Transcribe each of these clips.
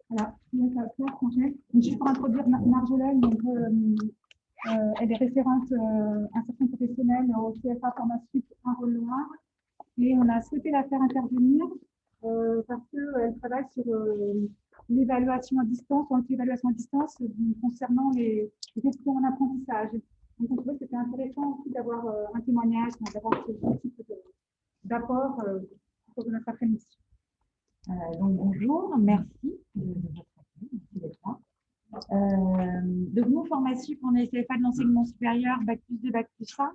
Voilà, Claire Congé. Juste pour introduire Marjolaine, donc, elle est référente insertion professionnelle au CFA Pharmaceutique Arles-Loire et on a souhaité la faire intervenir parce qu'elle travaille sur l'évaluation à distance, ou l'évaluation à distance concernant les questions en apprentissage. Donc on trouvait que c'était intéressant aussi d'avoir un témoignage, d'avoir ce type d'apport pour notre après-midi. Donc bonjour, merci de votre accueil, merci d'être là. Donc nous, Formasup, on est CFA de l'enseignement supérieur, Bac plus 2, Bac plus 5.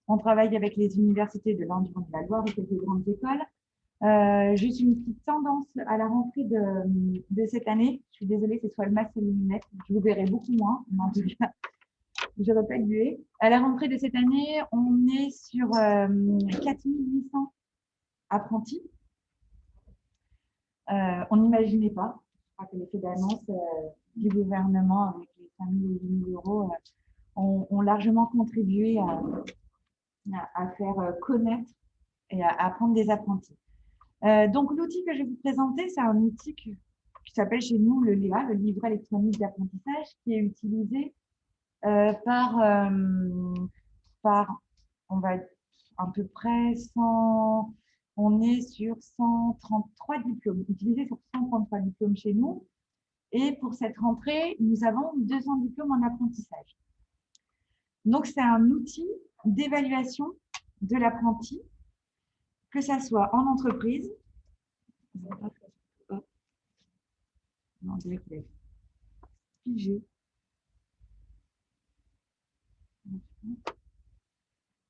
On travaille avec les universités de l'Indre, de la Loire et quelques grandes écoles. Juste une petite tendance à la rentrée de cette année. Je suis désolée que ce soit le masque et les lunettes. Je vous verrai beaucoup moins, mais en tout cas, je répète du. À la rentrée de cette année, on est sur 4800 apprentis. On n'imaginait pas. Je crois que l'effet d'annonce du gouvernement avec les 5 000 et 8 000 euros ont largement contribué à faire connaître et à prendre des apprentis. Donc, l'outil que je vais vous présenter, c'est un outil qui s'appelle chez nous le LEA, le livret électronique d'apprentissage, qui est utilisé par, on va à peu près 100, on est sur 133 diplômes, utilisés sur 133 diplômes chez nous. Et pour cette rentrée, nous avons 200 diplômes en apprentissage. Donc, c'est un outil d'évaluation de l'apprenti, que ça soit en entreprise. Non, on dirait qu'il est figé.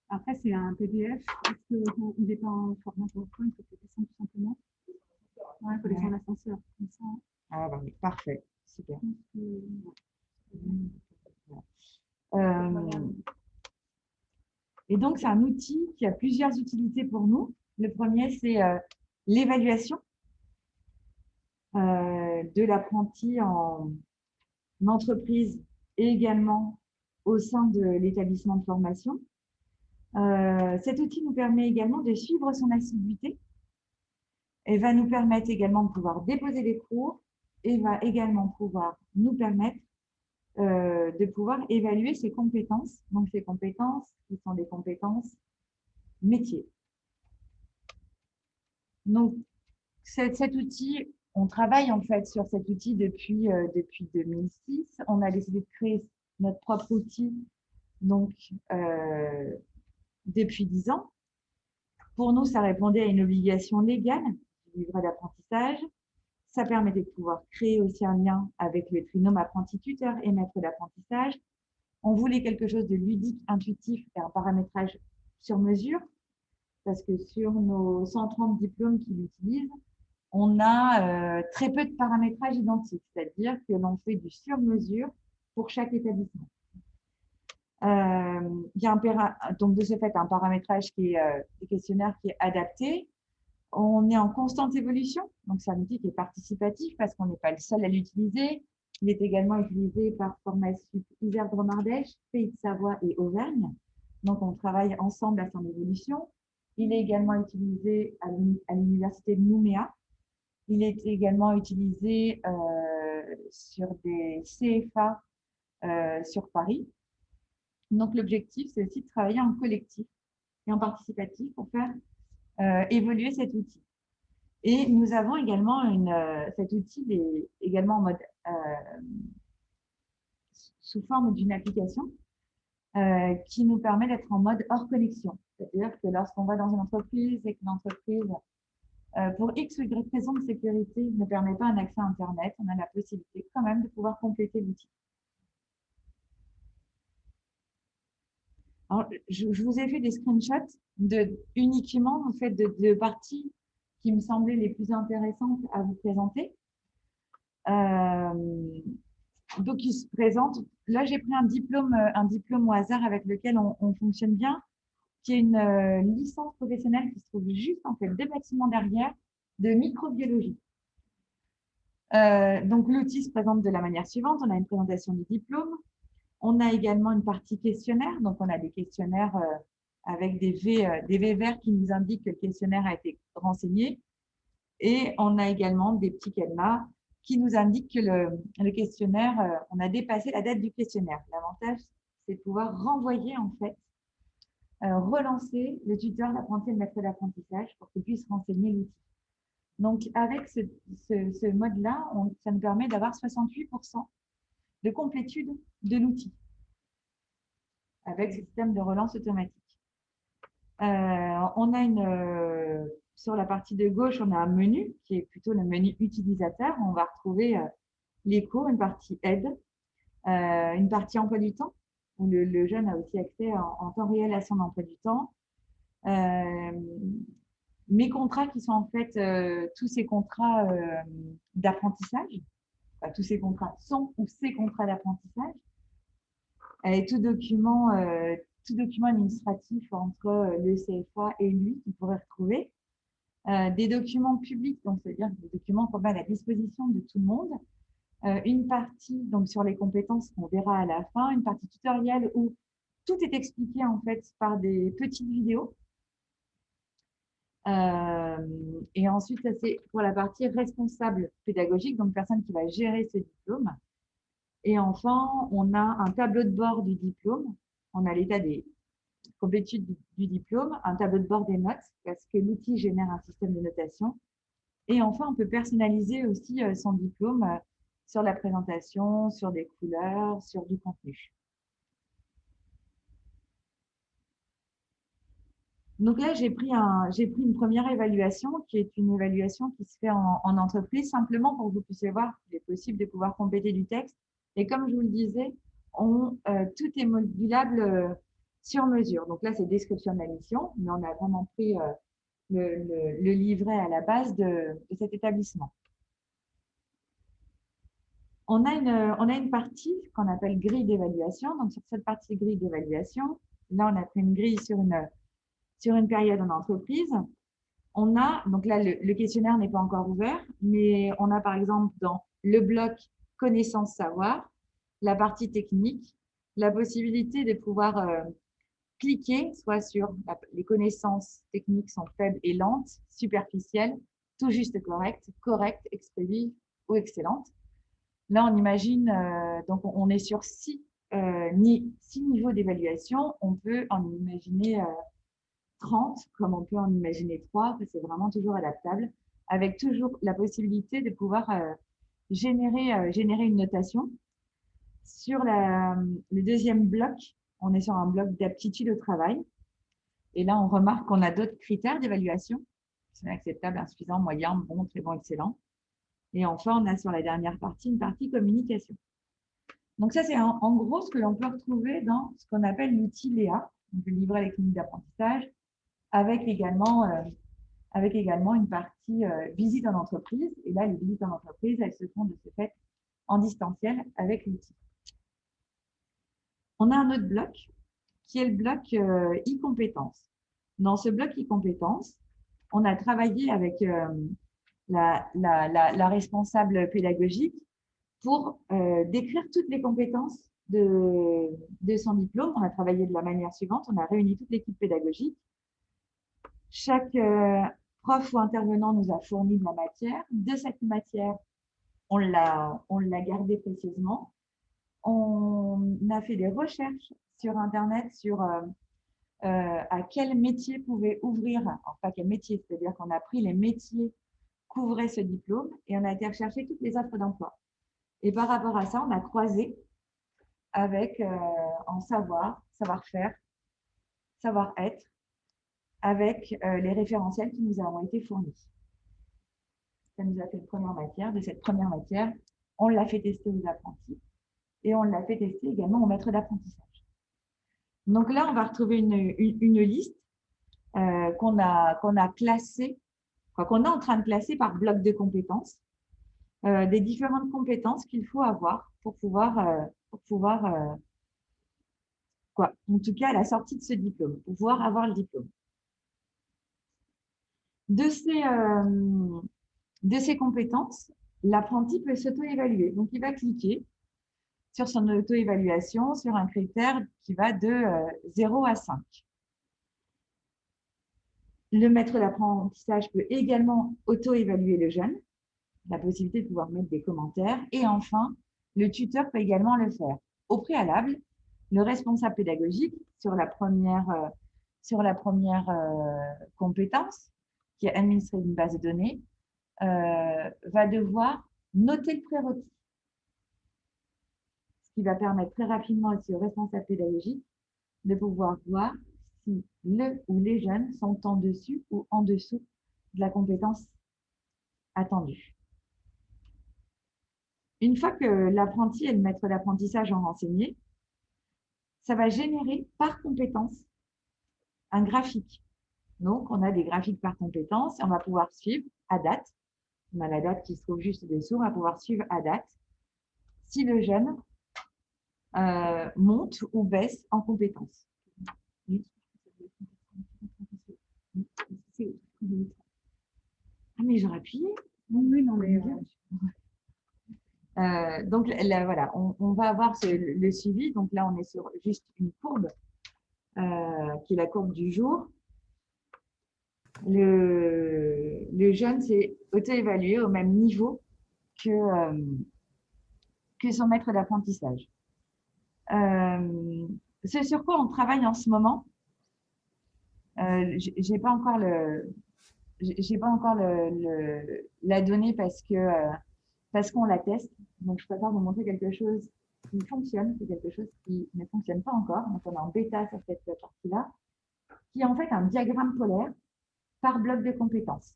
Après, c'est un PDF. Est-ce qu'il n'est pas en format PowerPoint? Il faut descendre tout simplement. Ouais, il faut descendre l'ascenseur. Comme ça. Ah, bah oui, parfait. Super. Et donc, c'est un outil qui a plusieurs utilités pour nous. Le premier, c'est l'évaluation de l'apprenti en entreprise et également au sein de l'établissement de formation. Cet outil nous permet également de suivre son assiduité et va nous permettre également de pouvoir déposer des cours et va également pouvoir nous permettre de pouvoir évaluer ses compétences. Donc, ces compétences qui sont des compétences métiers. Donc, cet outil, on travaille en fait sur cet outil depuis 2006. On a décidé de créer notre propre outil donc depuis 10 ans. Pour nous, ça répondait à une obligation légale du livret d'apprentissage. Ça permettait de pouvoir créer aussi un lien avec le trinôme apprenti-tuteur et maître d'apprentissage. On voulait quelque chose de ludique, intuitif et un paramétrage sur mesure, parce que sur nos 130 diplômes qui l'utilisent, on a très peu de paramétrage identique, c'est-à-dire que l'on fait du sur-mesure pour chaque établissement. Il y a donc de ce fait un paramétrage qui est des questionnaires qui est adapté. On est en constante évolution, donc c'est un outil qui est participatif parce qu'on n'est pas le seul à l'utiliser. Il est également utilisé par Formasup Isère-Drôme-Ardèche, Pays de Savoie et Auvergne. Donc on travaille ensemble à son évolution. Il est également utilisé à l'université de Nouméa. Il est également utilisé sur des CFA sur Paris. Donc l'objectif, c'est aussi de travailler en collectif et en participatif pour faire évoluer cet outil. Et nous avons également cet outil est également en mode sous forme d'une application qui nous permet d'être en mode hors connexion. C'est-à-dire que lorsqu'on va dans une entreprise et que l'entreprise, pour X ou Y raison de sécurité, ne permet pas un accès à Internet, on a la possibilité quand même de pouvoir compléter l'outil. Alors, je vous ai fait des screenshots uniquement en fait, de parties qui me semblaient les plus intéressantes à vous présenter. Donc, il se présente. Là, j'ai pris un diplôme au hasard avec lequel on fonctionne bien, qui est une licence professionnelle qui se trouve juste en fait 2 bâtiments derrière de microbiologie. Donc, l'outil se présente de la manière suivante. On a une présentation du diplôme. On a également une partie questionnaire. Donc, on a des questionnaires avec des V verts qui nous indiquent que le questionnaire a été renseigné. Et on a également des petits cadenas qui nous indique que le questionnaire, on a dépassé la date du questionnaire. L'avantage, c'est de pouvoir renvoyer, en fait, relancer le tuteur, l'apprenti et le maître d'apprentissage pour qu'il puisse renseigner l'outil. Donc, avec ce mode-là, ça nous permet d'avoir 68% de complétude de l'outil avec ce système de relance automatique. On a sur la partie de gauche, on a un menu qui est plutôt le menu utilisateur. On va retrouver les cours, une partie aide, une partie emploi du temps, où le jeune a aussi accès en temps réel à son emploi du temps. Mes contrats qui sont en fait tous ces contrats d'apprentissage, enfin, tous ces contrats sont ou ces contrats d'apprentissage, et tout document administratif entre le CFA et lui qu'il pourrait retrouver, des documents publics, donc c'est-à-dire des documents qu'on met à la disposition de tout le monde, une partie donc sur les compétences qu'on verra à la fin, une partie tutorielle où tout est expliqué en fait par des petites vidéos. Et ensuite, ça c'est pour la partie responsable pédagogique, donc personne qui va gérer ce diplôme. Et enfin, on a un tableau de bord du diplôme. On a l'état des complétudes du diplôme, un tableau de bord des notes, parce que l'outil génère un système de notation. Et enfin, on peut personnaliser aussi son diplôme sur la présentation, sur des couleurs, sur du contenu. Donc là, j'ai pris une première évaluation qui est une évaluation qui se fait en entreprise, simplement pour que vous puissiez voir qu'il est possible de pouvoir compléter du texte. Et comme je vous le disais, tout est modulable sur mesure. Donc là, c'est description de la mission, mais on a vraiment pris le livret à la base de cet établissement. On a une partie qu'on appelle grille d'évaluation. Donc sur cette partie grille d'évaluation, là, on a pris une grille sur une période en entreprise. On a, donc là, le questionnaire n'est pas encore ouvert, mais on a par exemple dans le bloc connaissance savoir, la partie technique, la possibilité de pouvoir cliquer soit sur les connaissances techniques sont faibles et lentes, superficielles, tout juste correctes, expressives ou excellentes. Là, on imagine, donc on est sur 6 niveaux d'évaluation. On peut en imaginer 30, comme on peut en imaginer 3, c'est vraiment toujours adaptable, avec toujours la possibilité de pouvoir générer une notation. Sur le deuxième bloc, on est sur un bloc d'aptitude au travail. Et là, on remarque qu'on a d'autres critères d'évaluation. C'est acceptable, insuffisant, moyen, bon, très bon, excellent. Et enfin, on a sur la dernière partie, une partie communication. Donc ça, c'est en gros ce que l'on peut retrouver dans ce qu'on appelle l'outil Léa, donc le livret électronique d'apprentissage, avec également une partie visite en entreprise. Et là, les visites en entreprise, elles se font de ce fait en distanciel avec l'outil. On a un autre bloc qui est le bloc e-compétences. Dans ce bloc e-compétences, on a travaillé avec la responsable pédagogique pour décrire toutes les compétences de son diplôme. On a travaillé de la manière suivante. On a réuni toute l'équipe pédagogique. Chaque prof ou intervenant nous a fourni de la matière. De cette matière, on l'a gardée précieusement. On a fait des recherches sur Internet sur à quel métier pouvait ouvrir, enfin quel métier, c'est-à-dire qu'on a pris les métiers qu'ouvrait ce diplôme et on a été rechercher toutes les offres d'emploi. Et par rapport à ça, on a croisé avec en savoir-faire, savoir-être, avec les référentiels qui nous ont été fournis. Ça nous a fait une première matière. De cette première matière, on l'a fait tester aux apprentis et on l'a fait tester également aux maîtres d'apprentissage. Donc là, on va retrouver une liste qu'on a classée, qu'on est en train de classer par bloc de compétences, des différentes compétences qu'il faut avoir pour pouvoir en tout cas à la sortie de ce diplôme, pour pouvoir avoir le diplôme. De ces compétences, l'apprenti peut s'auto-évaluer. Donc, il va cliquer sur son auto-évaluation, sur un critère qui va de 0 à 5. Le maître d'apprentissage peut également auto-évaluer le jeune. la possibilité de pouvoir mettre des commentaires. Et enfin, le tuteur peut également le faire. Au préalable, le responsable pédagogique, sur la première compétence, qui est administrer une base de données, va devoir noter le prérequis. Ce qui va permettre très rapidement aussi au responsable pédagogique de pouvoir voir si le ou les jeunes sont en dessus ou en dessous de la compétence attendue. Une fois que l'apprenti et le maître d'apprentissage ont renseigné, ça va générer par compétence un graphique. Donc, on a des graphiques par compétence et on va pouvoir suivre à date. On a la date qui se trouve juste dessous. On va pouvoir suivre à date si le jeune monte ou baisse en compétence. Ah, mais j'aurais appuyé. Oui, non, mais donc là, voilà, on va avoir le suivi. Donc là, on est sur juste une courbe qui est la courbe du jour. Le jeune s'est auto-évalué au même niveau que son maître d'apprentissage. Ce sur quoi on travaille en ce moment, j'ai pas encore la donnée parce qu'on la teste. Donc, je préfère vous montrer quelque chose qui fonctionne, c'est quelque chose qui ne fonctionne pas encore. Donc, on est en bêta sur cette partie-là, qui est en fait un diagramme polaire par bloc de compétences.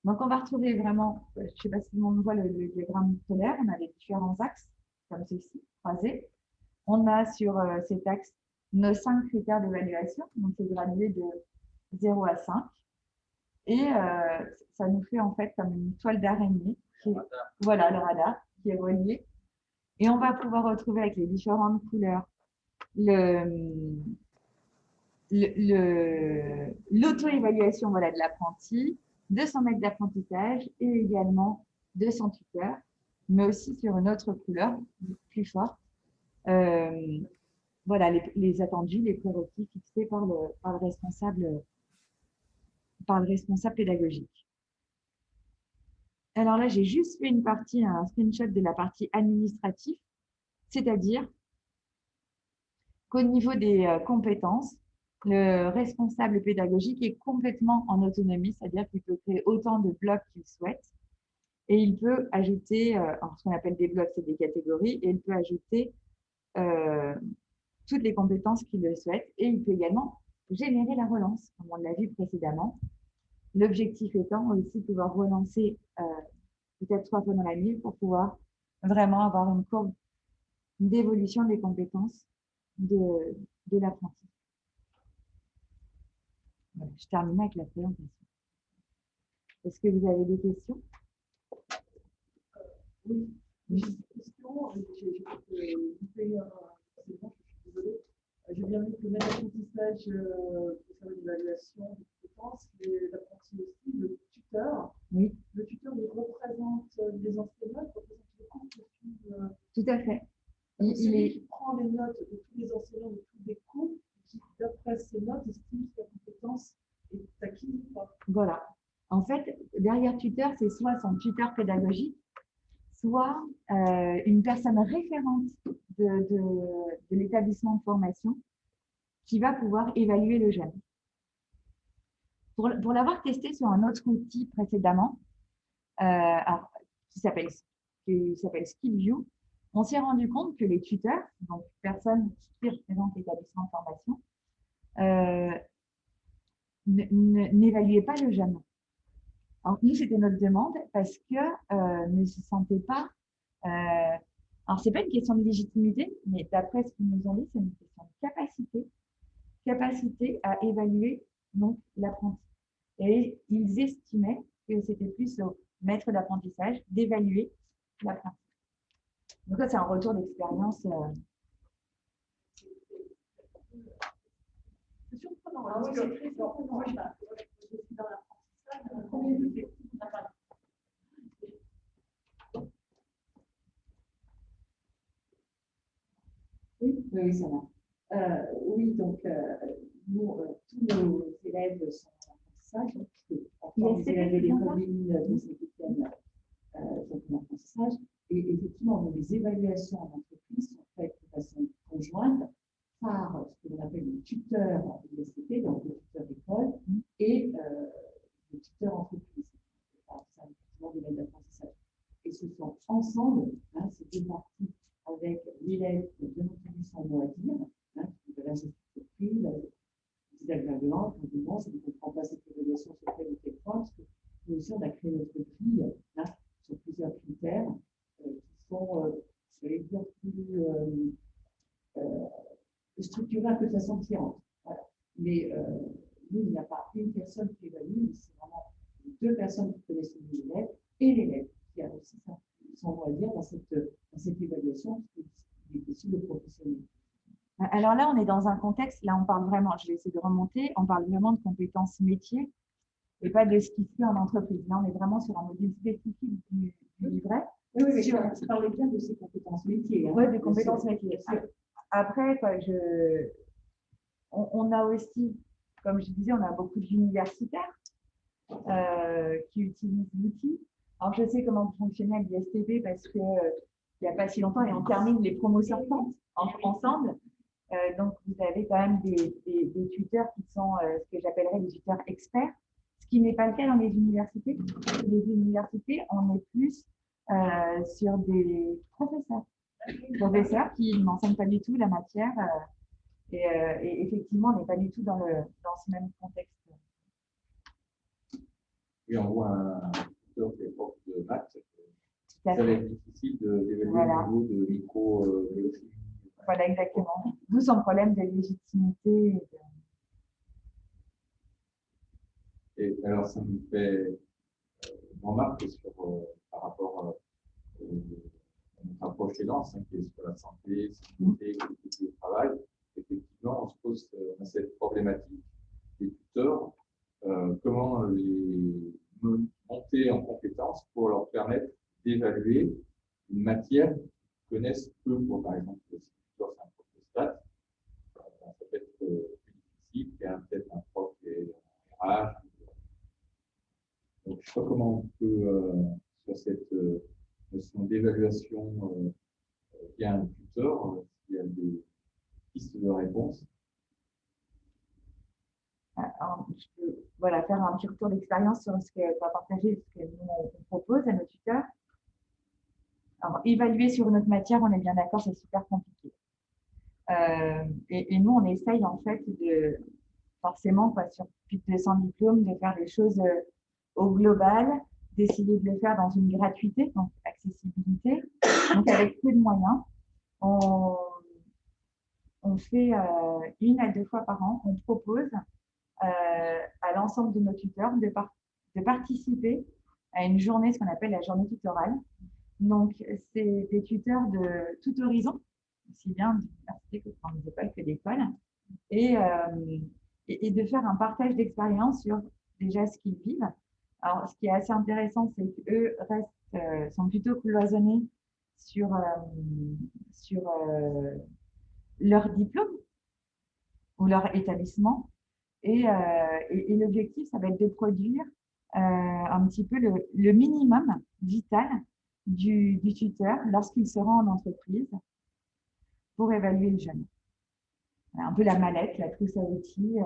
Donc, on va retrouver vraiment, je ne sais pas si tout le monde voit le diagramme polaire, on a les différents axes, comme ceci, croisés. On a sur cet axe nos 5 critères d'évaluation, donc c'est gradué de 0 à 5. Et ça nous fait en fait comme une toile d'araignée. Voilà, le radar qui est relié. Et on va pouvoir retrouver avec les différentes couleurs l'auto-évaluation voilà, de l'apprenti, de son maître d'apprentissage et également de son tuteur, mais aussi sur une autre couleur plus forte. Voilà, les attendus, les prérequis fixés par le responsable pédagogique. Alors là, j'ai juste fait un screenshot de la partie administrative, c'est-à-dire qu'au niveau des compétences, le responsable pédagogique est complètement en autonomie, c'est-à-dire qu'il peut créer autant de blocs qu'il souhaite et il peut ajouter, ce qu'on appelle des blocs, c'est des catégories, et il peut ajouter toutes les compétences qu'il le souhaite et il peut également générer la relance, comme on l'a vu précédemment. L'objectif étant aussi de pouvoir relancer peut-être 3 fois dans l'année pour pouvoir vraiment avoir une courbe d'évolution des compétences de l'apprenti. Voilà, je termine avec la présentation. Est-ce que vous avez des questions? Oui, j'ai une question. J'ai bien vu que le maître d'apprentissage pour faire l'évaluation des compétences, l'apprenti aussi, le tuteur. Oui. Le tuteur représente les enseignants, représente les cours qui suivent. Tout à fait. Il prend les notes de tous les enseignants de tous les cours, qui, d'après ces notes, estime que la compétence est acquise ou pas. Voilà. En fait, derrière tuteur, c'est soit son tuteur pédagogique, soit une personne référente de l'établissement de formation qui va pouvoir évaluer le jeune. Pour l'avoir testé sur un autre outil précédemment, qui s'appelle SkillView, on s'est rendu compte que les tuteurs, donc personnes qui représentent l'établissement de formation, n'évaluaient pas le jeune. Alors, nous, c'était notre demande parce que ne se sentaient pas. Alors, ce n'est pas une question de légitimité, mais d'après ce qu'ils nous ont dit, c'est une question de capacité à évaluer l'apprenti. Et ils estimaient que c'était plus au maître d'apprentissage d'évaluer l'apprenti. Donc, ça, c'est un retour d'expérience. C'est surprenant. Ah, oui, c'est très surprenant. Moi, je suis dans l'apprentissage. Oui, ça va. Oui, donc, nous, tous nos élèves sont en apprentissage, puisque les élèves de l'école mine de Saint-Étienne sur ton apprentissage. Et effectivement, les évaluations en entreprise sont faites de façon conjointe par ce que l'on appelle le tuteur ISTP, donc le tuteur école, et le tuteur entreprise. Ça, effectivement, des aides d'apprentissage. Et ce sont ensemble, ces deux parties, avec l'élève qui a bien entendu son mot à dire, qui de la gestion de prix, des agréments, simplement, je ne comprends pas cette évaluation sur tel ou tel point, parce que nous aussi, on a créé notre grille sur plusieurs critères qui sont, je vais dire, plus structurés un peu de façon différente. Voilà. Mais nous, il n'y a pas une personne qui évalue, mais c'est vraiment deux personnes qui connaissent l'élève et l'élève qui a aussi son mot à dire dans cette évaluation, parce qu'il est aussi le professionnel. Alors là, on est dans un contexte, là on parle vraiment, je vais essayer de remonter, on parle vraiment de compétences métiers et pas de ce qui se fait en entreprise. Là, on est vraiment sur un module spécifique du livret. Oui, mais tu parlais bien de ces compétences métiers. Oui, des compétences métiers. Après, quoi, on a aussi, comme je disais, on a beaucoup d'universitaires qui utilisent l'outil. Alors, je sais comment fonctionnait l'ISTP parce qu'il n'y a pas si longtemps, et on termine les promotions ensemble. Donc, vous avez quand même des tuteurs qui sont ce que j'appellerais des tuteurs experts, ce qui n'est pas le cas dans les universités. Les universités, on est plus sur des professeurs qui n'enseignent pas du tout la matière et effectivement, on n'est pas du tout dans ce même contexte. Oui, on voit un tuteur qui est prof de maths. Ça va être difficile d'évaluer le niveau de micro-biologie. Voilà, exactement. D'où son problème de légitimité. Et alors, ça me fait une remarque par rapport à notre approche Lance, qui est sur la santé, sécurité, qualité du travail. Effectivement, on se pose cette problématique des tuteurs. Comment les monter en compétences pour leur permettre d'évaluer une matière qu'ils connaissent peu. Par exemple, si le tuteur, c'est un prof de stats, ça peut être plus difficile qu'il peut-être un prof qui est en RH. Donc, je ne sais pas comment on peut, sur cette notion d'évaluation via un tuteur, s'il y a des pistes de réponse. Alors, je peux faire un petit retour d'expérience sur ce qu'on va partager, ce que nous on propose à nos tuteurs. Alors, évaluer sur une autre matière, on est bien d'accord, c'est super compliqué. Et nous, on essaye en fait forcément, sur plus de 200 diplômes, de faire des choses au global, d'essayer de le faire dans une gratuité, donc accessibilité, donc avec peu de moyens. On fait 1 à 2 fois par an, on propose à l'ensemble de nos tuteurs de participer à une journée, ce qu'on appelle la journée tutorale. Donc, c'est des tuteurs de tout horizon, aussi bien d'université que des écoles que d'écoles, et de faire un partage d'expérience sur déjà ce qu'ils vivent. Alors, ce qui est assez intéressant, c'est qu'eux sont plutôt cloisonnés sur leur diplôme ou leur établissement. Et l'objectif, ça va être de produire un petit peu le minimum vital du tuteur lorsqu'il se rend en entreprise pour évaluer le jeune. Un peu la mallette, la trousse à outils.